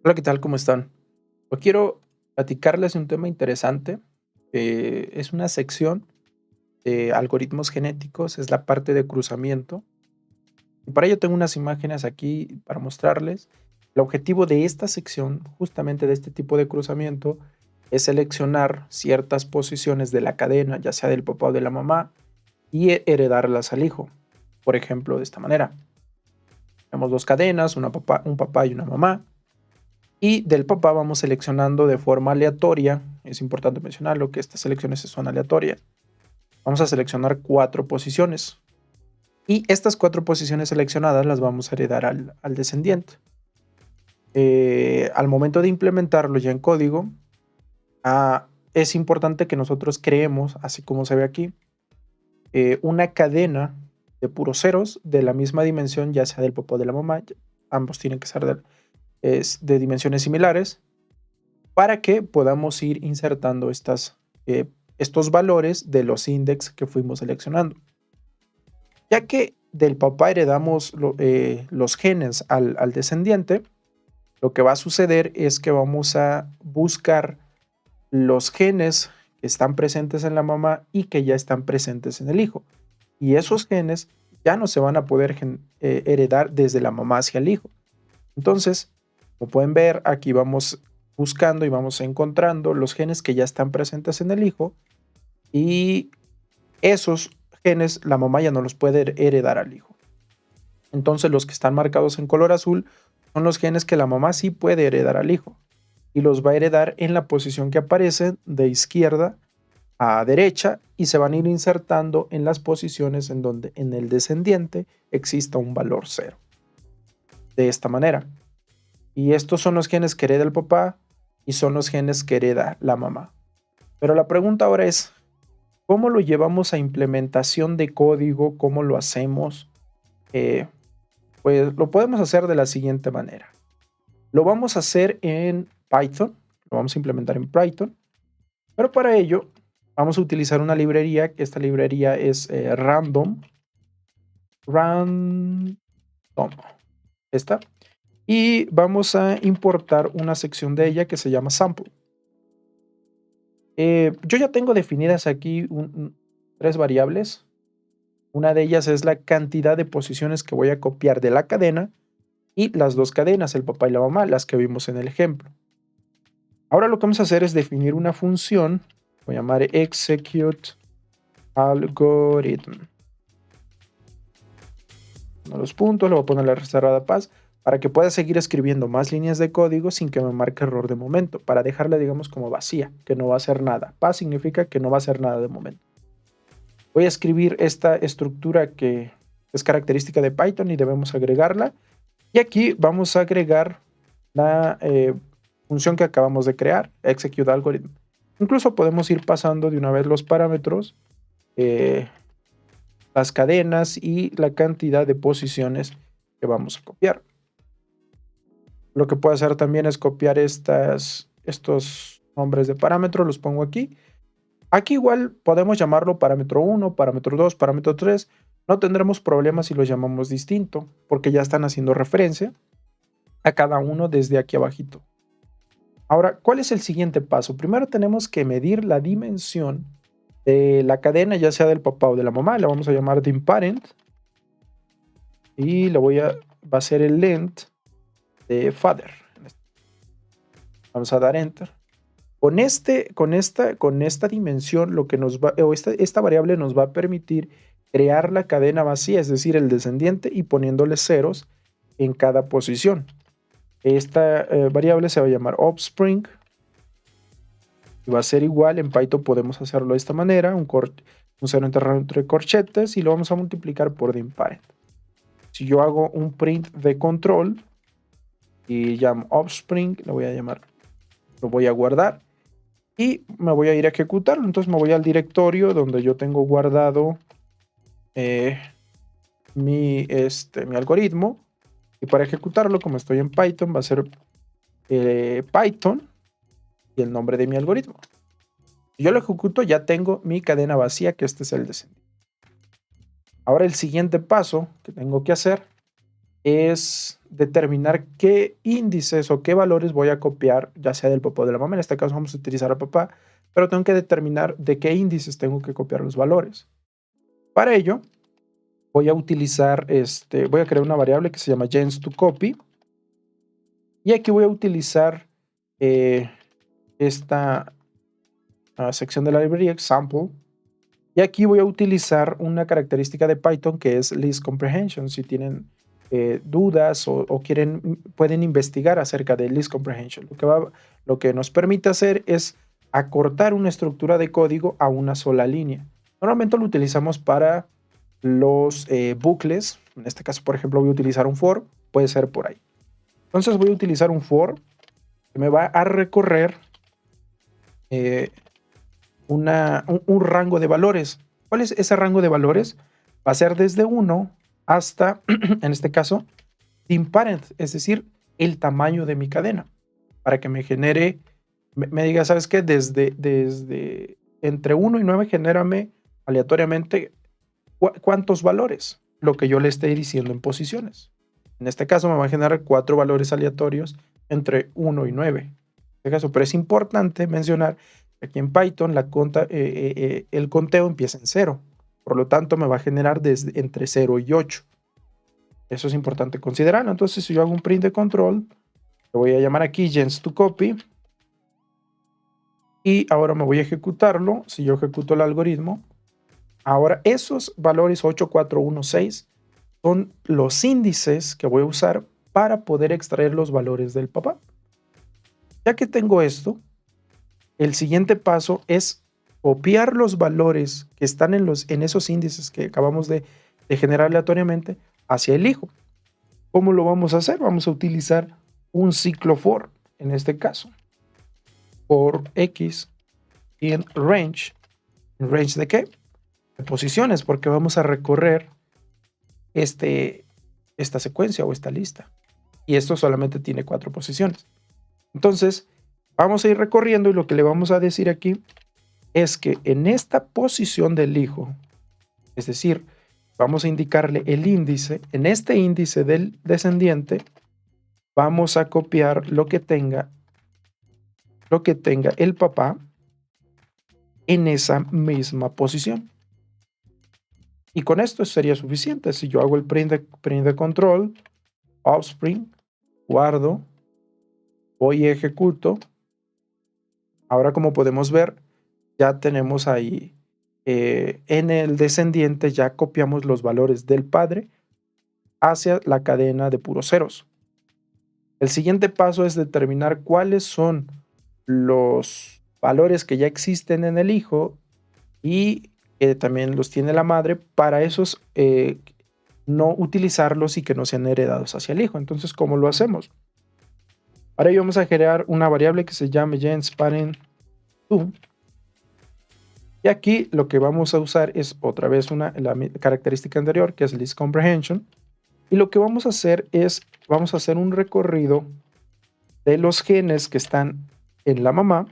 Hola, ¿qué tal? ¿Cómo están? Hoy quiero platicarles de un tema interesante. Es una sección de algoritmos genéticos, es la parte de cruzamiento. Y para ello tengo unas imágenes aquí para mostrarles. El objetivo de esta sección, justamente de este tipo de cruzamiento, es seleccionar ciertas posiciones de la cadena, ya sea del papá o de la mamá, y heredarlas al hijo. Por ejemplo, de esta manera. Tenemos dos cadenas, un papá y una mamá. Y del papá vamos seleccionando de forma aleatoria. Es importante mencionarlo que estas selecciones son aleatorias. Vamos a seleccionar 4 posiciones. Y estas 4 posiciones seleccionadas las vamos a heredar al descendiente. Al momento de implementarlo ya en código, es importante que nosotros creemos, así como se ve aquí, una cadena de puros ceros de la misma dimensión, ya sea del papá o de la mamá. Ambos tienen que ser de dimensiones similares, para que podamos ir insertando estos valores de los índices que fuimos seleccionando. Ya que del papá heredamos los genes al descendiente, lo que va a suceder es que vamos a buscar los genes que están presentes en la mamá y que ya están presentes en el hijo. Y esos genes ya no se van a poder heredar desde la mamá hacia el hijo. Entonces, como pueden ver, aquí vamos buscando y vamos encontrando los genes que ya están presentes en el hijo, y esos genes la mamá ya no los puede heredar al hijo. Entonces, los que están marcados en color azul son los genes que la mamá sí puede heredar al hijo, y los va a heredar en la posición que aparece de izquierda a derecha, y se van a ir insertando en las posiciones en donde en el descendiente exista un valor 0. De esta manera. Y estos son los genes que hereda el papá y son los genes que hereda la mamá. Pero la pregunta ahora es, ¿cómo lo llevamos a implementación de código? ¿Cómo lo hacemos? Pues lo podemos hacer de la siguiente manera. Lo vamos a hacer en Python, lo vamos a implementar en Python, pero para ello vamos a utilizar una librería, que esta librería es random, esta, y vamos a importar una sección de ella que se llama sample. Yo ya tengo definidas aquí 3 variables. Una de ellas es la cantidad de posiciones que voy a copiar de la cadena, y las 2 cadenas, el papá y la mamá, las que vimos en el ejemplo. Ahora lo que vamos a hacer es definir una función, voy a llamar execute algorithm. Los puntos, le voy a poner la cerrada paz, para que pueda seguir escribiendo más líneas de código sin que me marque error de momento, para dejarla, digamos, como vacía, que no va a hacer nada. Paz significa que no va a hacer nada de momento. Voy a escribir esta estructura que es característica de Python y debemos agregarla. Y aquí vamos a agregar la función que acabamos de crear, execute algorithm. Incluso podemos ir pasando de una vez los parámetros, las cadenas y la cantidad de posiciones que vamos a copiar. Lo que puedo hacer también es copiar estos nombres de parámetros, los pongo aquí. Aquí igual podemos llamarlo parámetro 1, parámetro 2, parámetro 3. No tendremos problemas si los llamamos distinto, porque ya están haciendo referencia a cada uno desde aquí abajito. Ahora, ¿cuál es el siguiente paso? Primero tenemos que medir la dimensión de la cadena, ya sea del papá o de la mamá. La vamos a llamar dimparent. Y va a ser el length de father. Vamos a dar enter. Con esta dimensión, lo que nos va, o esta variable nos va a permitir crear la cadena vacía, es decir, el descendiente, y poniéndole ceros en cada posición. Esta variable se va a llamar offspring y va a ser igual. En Python podemos hacerlo de esta manera, un cero entre corchetes, y lo vamos a multiplicar por dimparent. Si yo hago un print de control y llamo offspring, lo voy a guardar y me voy a ir a ejecutarlo. Entonces me voy al directorio donde yo tengo guardado mi algoritmo, y para ejecutarlo, como estoy en Python, va a ser Python y el nombre de mi algoritmo. Si yo lo ejecuto, ya tengo mi cadena vacía, que este es el descendiente. Ahora el siguiente paso que tengo que hacer es determinar qué índices o qué valores voy a copiar, ya sea del papá o de la mamá. En este caso vamos a utilizar al papá, pero tengo que determinar de qué índices tengo que copiar los valores. Para ello, voy a utilizar, voy a crear una variable que se llama gens2copy, y aquí voy a utilizar esta sección de la librería example, y aquí voy a utilizar una característica de Python que es list comprehension. Si tienen dudas o pueden investigar acerca de list comprehension. Lo que nos permite hacer es acortar una estructura de código a una sola línea. Normalmente lo utilizamos para los bucles. En este caso, por ejemplo, voy a utilizar un for, puede ser por ahí. Entonces voy a utilizar un for que me va a recorrer un rango de valores. ¿Cuál es ese rango de valores? Va a ser desde 1 hasta, en este caso, dim parent, es decir, el tamaño de mi cadena, para que me genere, me diga, ¿sabes qué? Desde entre 1 y 9, genérame aleatoriamente cuántos valores, lo que yo le esté diciendo en posiciones. En este caso me va a generar 4 valores aleatorios entre 1 y 9. En este caso, pero es importante mencionar que aquí en Python el conteo empieza en 0. Por lo tanto, me va a generar entre 0 y 8. Eso es importante considerar. Entonces, si yo hago un print de control, lo voy a llamar aquí gens2copy. Y ahora me voy a ejecutarlo. Si yo ejecuto el algoritmo, ahora esos valores 8, 4, 1, 6 son los índices que voy a usar para poder extraer los valores del papá. Ya que tengo esto, el siguiente paso es copiar los valores que están en esos índices que acabamos de generar aleatoriamente hacia el hijo. ¿Cómo lo vamos a hacer? Vamos a utilizar un ciclo for, en este caso. For x in range. ¿En range de qué? De posiciones, porque vamos a recorrer esta secuencia o esta lista. Y esto solamente tiene 4 posiciones. Entonces, vamos a ir recorriendo y lo que le vamos a decir aquí es que en esta posición del hijo, es decir, vamos a indicarle el índice, en este índice del descendiente, vamos a copiar lo que tenga el papá en esa misma posición. Y con esto sería suficiente. Si yo hago el print de control, offspring, guardo, voy y ejecuto. Ahora, como podemos ver, ya tenemos ahí en el descendiente, ya copiamos los valores del padre hacia la cadena de puros ceros. El siguiente paso es determinar cuáles son los valores que ya existen en el hijo y también los tiene la madre, para esos no utilizarlos y que no sean heredados hacia el hijo. Entonces, ¿cómo lo hacemos? Para ello vamos a crear una variable que se llame gens_parent_2. Y aquí lo que vamos a usar es otra vez la característica anterior, que es list comprehension. Y lo que vamos a hacer es, vamos a hacer un recorrido de los genes que están en la mamá.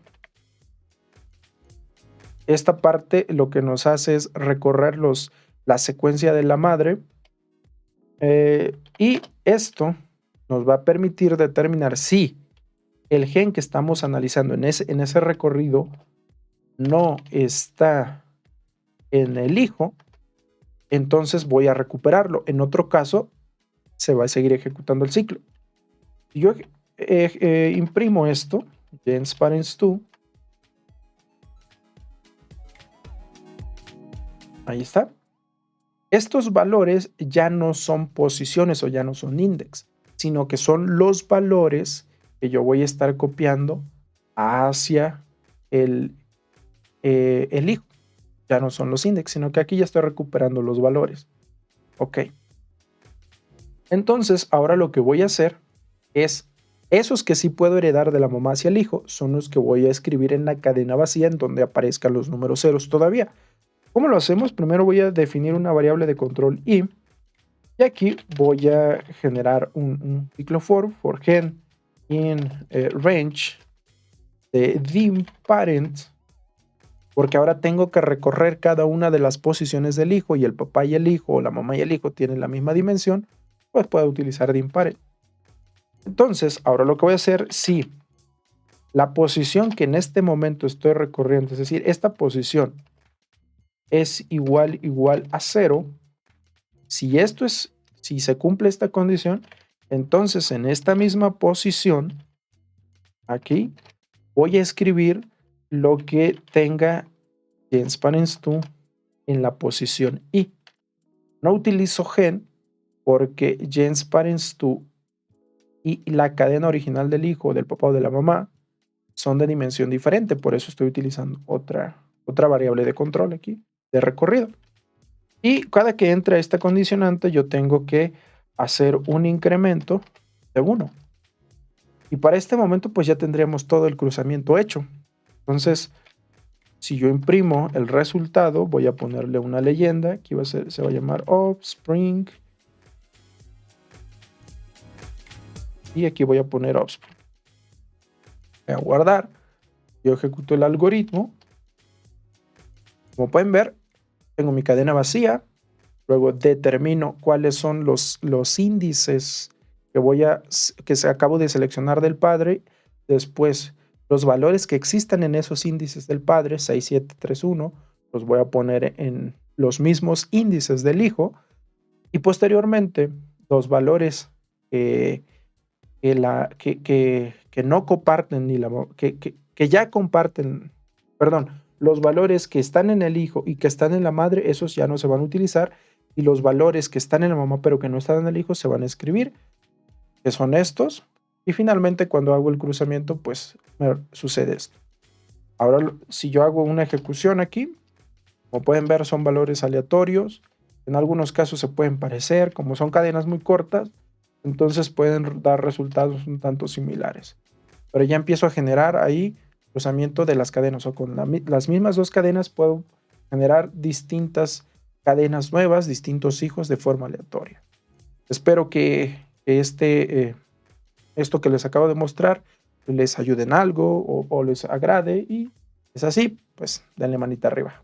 Esta parte lo que nos hace es recorrer la secuencia de la madre. Y esto nos va a permitir determinar si el gen que estamos analizando en ese recorrido no está en el hijo, entonces voy a recuperarlo. En otro caso, se va a seguir ejecutando el ciclo. Si yo imprimo esto, gens_parent_2, ahí está. Estos valores ya no son posiciones o ya no son index, sino que son los valores que yo voy a estar copiando hacia el hijo. Ya no son los index, sino que aquí ya estoy recuperando los valores. Ok. Entonces, ahora lo que voy a hacer es, esos que sí puedo heredar de la mamá hacia el hijo, son los que voy a escribir en la cadena vacía en donde aparezcan los números ceros todavía. ¿Cómo lo hacemos? Primero voy a definir una variable de control i, y aquí voy a generar un ciclo for gen in range de dim parent, porque ahora tengo que recorrer cada una de las posiciones del hijo, y el papá y el hijo, o la mamá y el hijo tienen la misma dimensión. pues pueda utilizar de impares. Entonces, ahora lo que voy a hacer, si la posición que en este momento estoy recorriendo, es decir, esta posición es igual a 0, si se cumple esta condición, entonces en esta misma posición, aquí, voy a escribir lo que tenga gens parens tu en la posición i. No utilizo gen porque gens parens tu y la cadena original del hijo, del papá o de la mamá son de dimensión diferente, por eso estoy utilizando otra variable de control aquí, de recorrido. Y cada que entra esta condicionante, yo tengo que hacer un incremento de 1. Y para este momento, pues ya tendríamos todo el cruzamiento hecho. Entonces, si yo imprimo el resultado, voy a ponerle una leyenda. Aquí se va a llamar offspring. Y aquí voy a poner offspring. Voy a guardar. Yo ejecuto el algoritmo. Como pueden ver, tengo mi cadena vacía. Luego determino cuáles son los índices que acabo de seleccionar del padre. Después, los valores que existan en esos índices del padre, 6, 7, 3, 1, los voy a poner en los mismos índices del hijo. Y posteriormente, los valores que no comparten, que ya comparten, perdón, los valores que están en el hijo y que están en la madre, esos ya no se van a utilizar, y los valores que están en la mamá pero que no están en el hijo se van a escribir, que son estos, y finalmente cuando hago el cruzamiento, pues sucede esto. Ahora, si yo hago una ejecución aquí, como pueden ver, son valores aleatorios, en algunos casos se pueden parecer, como son cadenas muy cortas, entonces pueden dar resultados un tanto similares. Pero ya empiezo a generar ahí cruzamiento de las cadenas, o con las mismas dos cadenas puedo generar distintas cadenas nuevas, distintos hijos de forma aleatoria. Espero que esto que les acabo de mostrar les ayude en algo o les agrade, y es así, pues denle manita arriba.